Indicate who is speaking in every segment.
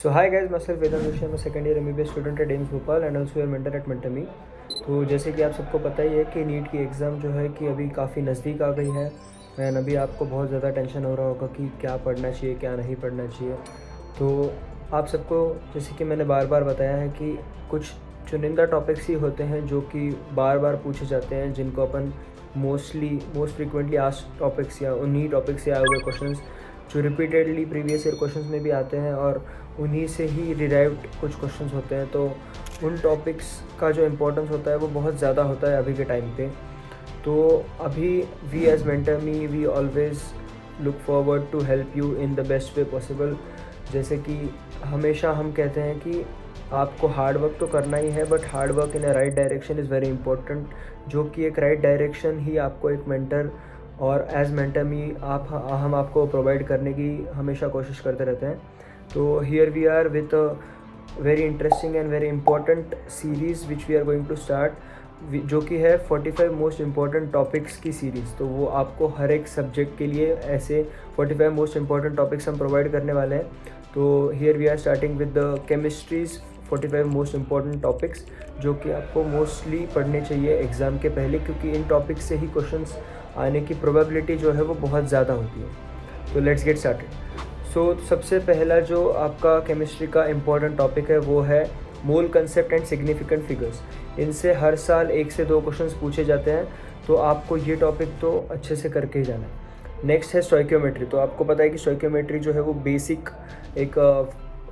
Speaker 1: So hi guys, myself Vedant Joshi. I'm a second year MBBS student at AIIMS Bhopal and also your mentor at Mentme. तो जैसे कि आप सबको पता ही है कि नीट की एग्ज़ाम जो है कि अभी काफ़ी नज़दीक आ गई है एंड अभी आपको बहुत ज़्यादा टेंशन हो रहा होगा कि क्या पढ़ना चाहिए क्या नहीं पढ़ना चाहिए। तो आप सबको जैसे कि मैंने बार बार बताया है कि कुछ चुनिंदा टॉपिक्स ही होते हैं जो कि बार बार पूछे जाते हैं, जिनको अपन मोस्ट फ्रिक्वेंटली आस्क्ड टॉपिक्स या उन्हीं टॉपिक्स से आए हुए क्वेश्चंस जो रिपीटेडली प्रीवियस ईयर क्वेश्चंस में भी आते हैं और उन्हीं से ही डिराइव्ड कुछ क्वेश्चंस होते हैं। तो उन टॉपिक्स का जो इम्पोर्टेंस होता है वो बहुत ज़्यादा होता है अभी के टाइम पे। तो अभी we as Mentme we always look forward to help you in the best way possible. जैसे कि हमेशा हम कहते हैं कि आपको हार्ड वर्क तो करना ही है, but hard work in a right direction is very important, जो कि एक राइट डायरेक्शन ही आपको एक मेंटर और एज मेंटर मी हम आपको प्रोवाइड करने की हमेशा कोशिश करते रहते हैं। तो here we are with a very interesting and very important series which we are going to start, जो कि है 45 मोस्ट इम्पॉर्टेंट टॉपिक्स की सीरीज़। तो वो आपको हर एक सब्जेक्ट के लिए ऐसे 45 मोस्ट इम्पॉर्टेंट टॉपिक्स हम प्रोवाइड करने वाले हैं। तो here we are starting with the chemistry's 45 most important topics, जो कि आपको मोस्टली पढ़ने चाहिए एग्ज़ाम के पहले, क्योंकि इन टॉपिक्स से ही क्वेश्चंस आने की प्रोबेबिलिटी जो है वो बहुत ज़्यादा होती है। तो लेट्स गेट स्टार्टेड। सो सबसे पहला जो आपका केमिस्ट्री का इम्पॉर्टेंट टॉपिक है वो है मोल कंसेप्ट एंड सिग्निफिकेंट फिगर्स। इनसे हर साल 1 से 2 क्वेश्चंस पूछे जाते हैं, तो आपको ये टॉपिक तो अच्छे से करके ही जाना है। नेक्स्ट है स्टोइकियोमेट्री। तो आपको पता है कि स्टोइकियोमेट्री जो है वो बेसिक एक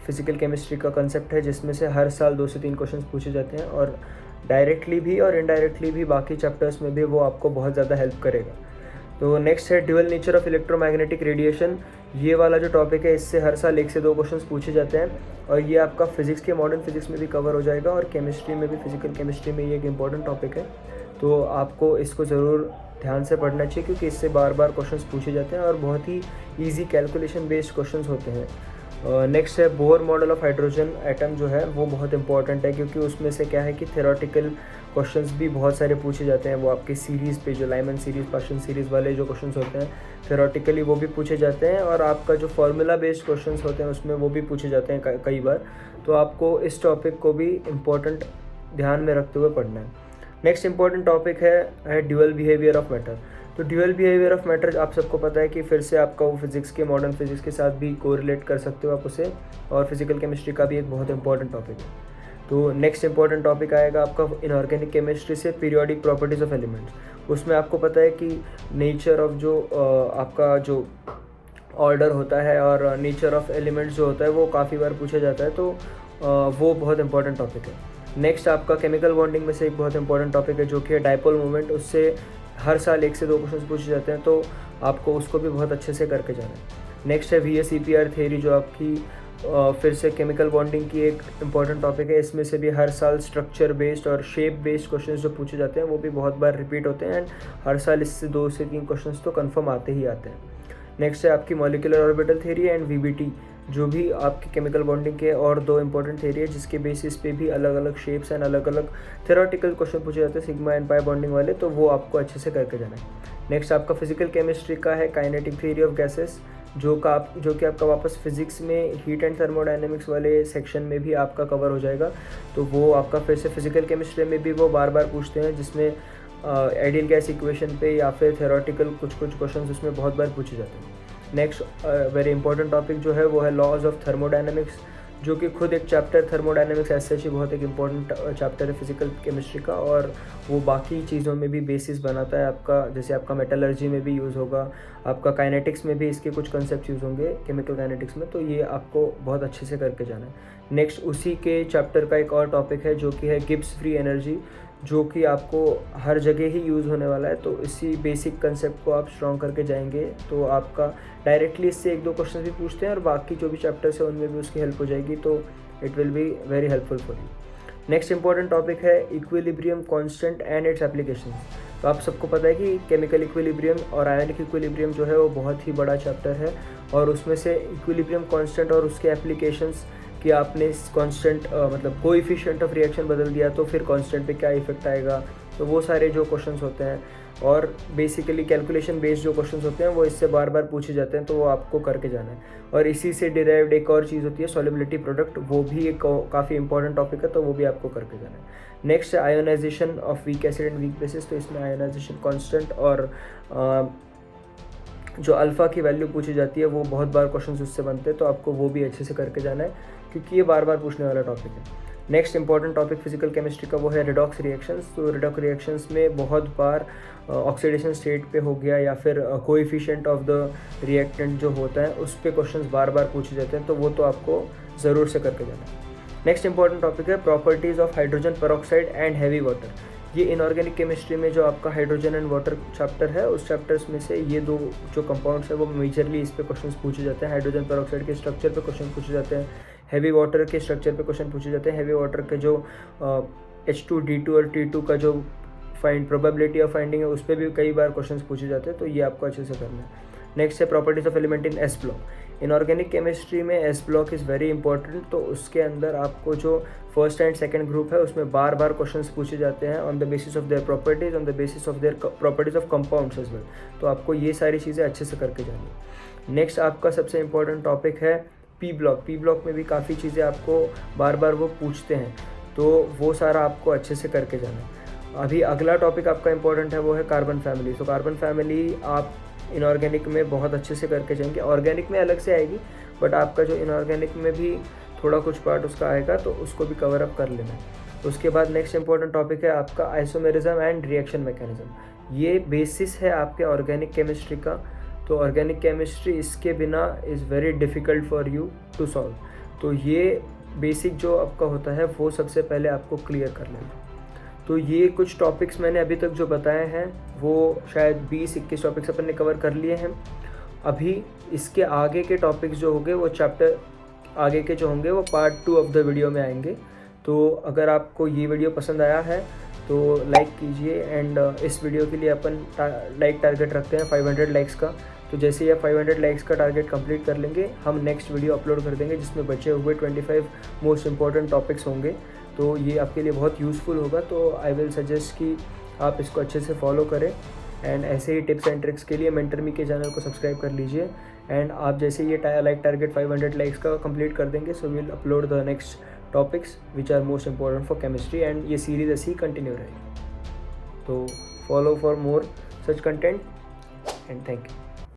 Speaker 1: फिजिकल केमिस्ट्री का कंसेप्ट है, जिसमें से हर साल 2 से 3 क्वेश्चंस पूछे जाते हैं और डायरेक्टली भी और इनडायरेक्टली भी बाकी चैप्टर्स में भी वो आपको बहुत ज़्यादा हेल्प करेगा। तो नेक्स्ट है dual nature of electromagnetic radiation. ये वाला जो टॉपिक है, इससे हर साल 1 से 2 क्वेश्चंस पूछे जाते हैं और ये आपका फिजिक्स के मॉडर्न फिजिक्स में भी कवर हो जाएगा और केमिस्ट्री में भी, फिजिकल केमिस्ट्री में ये एक इंपॉर्टेंट टॉपिक है। तो आपको इसको ज़रूर ध्यान से पढ़ना चाहिए, क्योंकि इससे बार बार क्वेश्चंस पूछे जाते हैं और बहुत ही ईजी कैलकुलेशन बेस्ड क्वेश्चंस होते हैं। नेक्स्ट है Bohr model of hydrogen atom. जो है वो बहुत इंपॉर्टेंट है, क्योंकि उसमें से क्या है कि थ्योरेटिकल क्वेश्चंस भी बहुत सारे पूछे जाते हैं। वो आपके सीरीज़ पे जो लाइमन सीरीज़, पाशन सीरीज़ वाले जो क्वेश्चंस होते हैं थ्योरेटिकली वो भी पूछे जाते हैं, और आपका जो फार्मूला बेस्ड क्वेश्चंस होते हैं उसमें वो भी पूछे जाते हैं कई बार। तो आपको इस टॉपिक को भी इम्पोर्टेंट ध्यान में रखते हुए पढ़ना है। नेक्स्ट इंपॉर्टेंट टॉपिक है ड्यूअल बिहेवियर ऑफ मैटर। तो ड्यूअल बिहेवियर ऑफ मैटर आप सबको पता है कि फिर से आपका वो फिजिक्स के, मॉडर्न फिजिक्स के साथ भी कोरिलेट कर सकते हो आप उसे, और फिजिकल केमिस्ट्री का भी एक बहुत इंपॉर्टेंट टॉपिक है। तो नेक्स्ट इंपॉर्टेंट टॉपिक आएगा आपका इनऑर्गेनिक केमिस्ट्री से पीरियोडिक प्रॉपर्टीज़ ऑफ एलिमेंट्स। उसमें आपको पता है कि नेचर ऑफ जो आपका जो ऑर्डर होता है और नेचर ऑफ एलिमेंट्स जो होता है वो काफ़ी बार पूछा जाता है, तो वो बहुत इंपॉर्टेंट टॉपिक है। नेक्स्ट आपका केमिकल बॉन्डिंग में से एक बहुत इंपॉर्टेंट टॉपिक है, जो कि है डाइपोल मोमेंट। उससे हर साल 1 से 2 क्वेश्चन पूछे जाते हैं, तो आपको उसको भी बहुत अच्छे से करके जाना है। नेक्स्ट है VSEPR थ्योरी, जो आपकी फिर से केमिकल बॉन्डिंग की एक इंपॉर्टेंट टॉपिक है। इसमें से भी हर साल स्ट्रक्चर बेस्ड और शेप बेस्ड क्वेश्चंस जो पूछे जाते हैं वो भी बहुत बार रिपीट होते हैं, एंड हर साल इससे 2 से 3 क्वेश्चंस तो कंफर्म आते ही आते हैं। नेक्स्ट है आपकी molecular orbital theory and VBT, जो भी आपकी केमिकल बॉन्डिंग के और 2 इंपॉर्टेंट थ्योरी है, जिसके बेसिस पे भी अलग अलग शेप्स एंड अलग अलग थ्योरेटिकल क्वेश्चन पूछे जाते हैं सिग्मा एंड पाई बॉन्डिंग वाले, तो वो आपको अच्छे से करके जाना है। नेक्स्ट आपका फिजिकल केमिस्ट्री का है काइनेटिक थ्योरी ऑफ गैसेस, जो कि आपका वापस फिजिक्स में हीट एंड थर्मोडाइनमिक्स वाले सेक्शन में भी आपका कवर हो जाएगा। तो वो आपका फिर से फिजिकल केमिस्ट्री में भी वो बार बार पूछते हैं, जिसमें आइडियल गैस इक्वेशन पे या फिर थ्योरेटिकल कुछ क्वेश्चंस उसमें बहुत बार पूछे जाते हैं। नेक्स्ट वेरी इंपॉर्टेंट टॉपिक जो है वो है लॉज ऑफ थर्मोडायनेमिक्स, जो कि खुद एक चैप्टर थर्मोडायनेमिक्स ऐसे ही बहुत एक इंपॉर्टेंट चैप्टर है फिजिकल केमिस्ट्री का, और वो बाकी चीज़ों में भी बेसिस बनाता है आपका। जैसे आपका मेटलर्जी में भी यूज़ होगा, आपका काइनेटिक्स में भी इसके कुछ कंसेप्ट यूज़ होंगे केमिकल काइनेटिक्स में, तो ये आपको बहुत अच्छे से करके जाना है। नेक्स्ट उसी के चैप्टर का एक और टॉपिक है, जो कि है गिब्स फ्री एनर्जी, जो कि आपको हर जगह ही यूज़ होने वाला है। तो इसी बेसिक कंसेप्ट को आप स्ट्रॉन्ग करके जाएंगे तो आपका डायरेक्टली इससे 1-2 क्वेश्चन भी पूछते हैं, और बाकी जो भी चैप्टर्स है उनमें भी उसकी हेल्प हो जाएगी, तो it will be very helpful for you. Next important topic है equilibrium constant and its application. तो आप सबको पता है कि केमिकल इक्विलिब्रियम और आयनिक इक्विलिब्रियम जो है वो बहुत ही बड़ा चैप्टर है, और उसमें से इक्विलिब्रियम कांस्टेंट और उसके एप्लीकेशंस कि आपने कांस्टेंट मतलब कोएफिशिएंट ऑफ रिएक्शन बदल दिया तो फिर कांस्टेंट पे क्या इफेक्ट आएगा, तो वो सारे जो क्वेश्चंस होते हैं और बेसिकली कैलकुलेशन बेस्ड जो क्वेश्चंस होते हैं वो इससे बार बार पूछे जाते हैं, तो वो आपको करके जाना है। और इसी से डिराइव्ड एक और चीज़ होती है सॉल्युबिलिटी प्रोडक्ट, वो भी एक काफ़ी इंपॉर्टेंट टॉपिक है, तो वो भी आपको करके जाना है। Next ionization of weak acid and weak bases, तो इसमें आयोनाइजेशन कांस्टेंट और जो अल्फ़ा की वैल्यू पूछी जाती है वो बहुत बार क्वेश्चन उससे बनते हैं, तो आपको वो भी अच्छे से करके जाना है क्योंकि ये बार बार पूछने वाला टॉपिक है। Next important topic physical chemistry का वो है रिडॉक्स रिएक्शंस। तो रिडॉक्स रिएक्शंस में बहुत बार ऑक्सीडेशन स्टेट पे हो गया या फिर कोएफिशिएंट ऑफ द रिएक्टेंट जो होता है उस पे क्वेश्चंस बार बार पूछे जाते हैं, तो वो तो आपको ज़रूर से करके जाना है। नेक्स्ट इंपॉर्टेंट टॉपिक है properties of hydrogen peroxide and heavy water. ये इनऑर्गेनिक केमिस्ट्री में जो आपका हाइड्रोजन एंड वाटर चैप्टर है उस चैप्टर्स में से ये दो जो कंपाउंड्स है वो मेजरली इस पे क्वेश्चंस पूछे जाते हैं। हाइड्रोजन पेरोक्साइड के स्ट्रक्चर पे क्वेश्चन पूछे जाते हैं, हैवी वाटर के स्ट्रक्चर पे क्वेश्चन पूछे जाते हैं, हैवी वाटर के जो H2D2 और T2 का जो प्रोबेबिलिटी ऑफ फाइंडिंग है उस पर भी कई बार क्वेश्चंस पूछे जाते हैं, तो ये आपको अच्छे से करना है। नेक्स्ट है properties of element in S block. Inorganic chemistry में S block is very important, तो उसके अंदर आपको जो फर्स्ट एंड सेकंड ग्रुप है उसमें बार बार क्वेश्चंस पूछे जाते हैं on the basis of their properties, on the basis of their properties of compounds as well, तो आपको ये सारी चीज़ें अच्छे से करके जानी है। नेक्स्ट आपका सबसे इंपॉर्टेंट टॉपिक है पी ब्लॉक। पी ब्लॉक में भी काफ़ी चीज़ें आपको बार बार वो पूछते हैं, तो वो सारा आपको अच्छे से करके जाना है। अभी अगला टॉपिक आपका इंपॉर्टेंट है वो है कार्बन फैमिली। तो कार्बन फैमिली आप इनऑर्गेनिक में बहुत अच्छे से करके जाएंगे, ऑर्गेनिक में अलग से आएगी बट आपका जो इनऑर्गेनिक में भी थोड़ा कुछ पार्ट उसका आएगा, तो उसको भी कवर अप कर लेना है। उसके बाद नेक्स्ट इंपॉर्टेंट टॉपिक है आपका आइसोमेरिज्म एंड रिएक्शन मैकेनिज्म। ये बेसिस है आपके ऑर्गेनिक केमिस्ट्री का, तो ऑर्गेनिक केमिस्ट्री इसके बिना is very difficult for you to solve, तो ये बेसिक जो आपका होता है वो सबसे पहले आपको क्लियर कर लेना। तो ये कुछ टॉपिक्स मैंने अभी तक जो बताए हैं वो शायद 20-21 टॉपिक्स अपन ने कवर कर लिए हैं। अभी इसके आगे के टॉपिक्स जो होंगे वो चैप्टर आगे के जो होंगे वो पार्ट 2 ऑफ द वीडियो में आएंगे। तो अगर आपको ये वीडियो पसंद आया है तो लाइक कीजिए, एंड इस वीडियो के लिए अपन लाइक टारगेट रखते हैं 500 लाइक्स का। तो जैसे ही आप 500 लाइक्स का टारगेट कंप्लीट कर लेंगे हम नेक्स्ट वीडियो अपलोड कर देंगे जिसमें बचे हुए 25 मोस्ट इंपॉर्टेंट टॉपिक्स होंगे, तो ये आपके लिए बहुत यूज़फुल होगा। तो आई विल सजेस्ट कि आप इसको अच्छे से फॉलो करें, एंड ऐसे ही टिप्स एंड ट्रिक्स के लिए मेंटरमी के चैनल को सब्सक्राइब कर लीजिए। एंड आप जैसे ये लाइक टारगेट 500 लाइक्स का कंप्लीट कर देंगे so will upload the next topics which are most important for chemistry, and ये सीरीज़ ऐसी ही कंटिन्यू रहेगी। तो follow for more such content and thank you.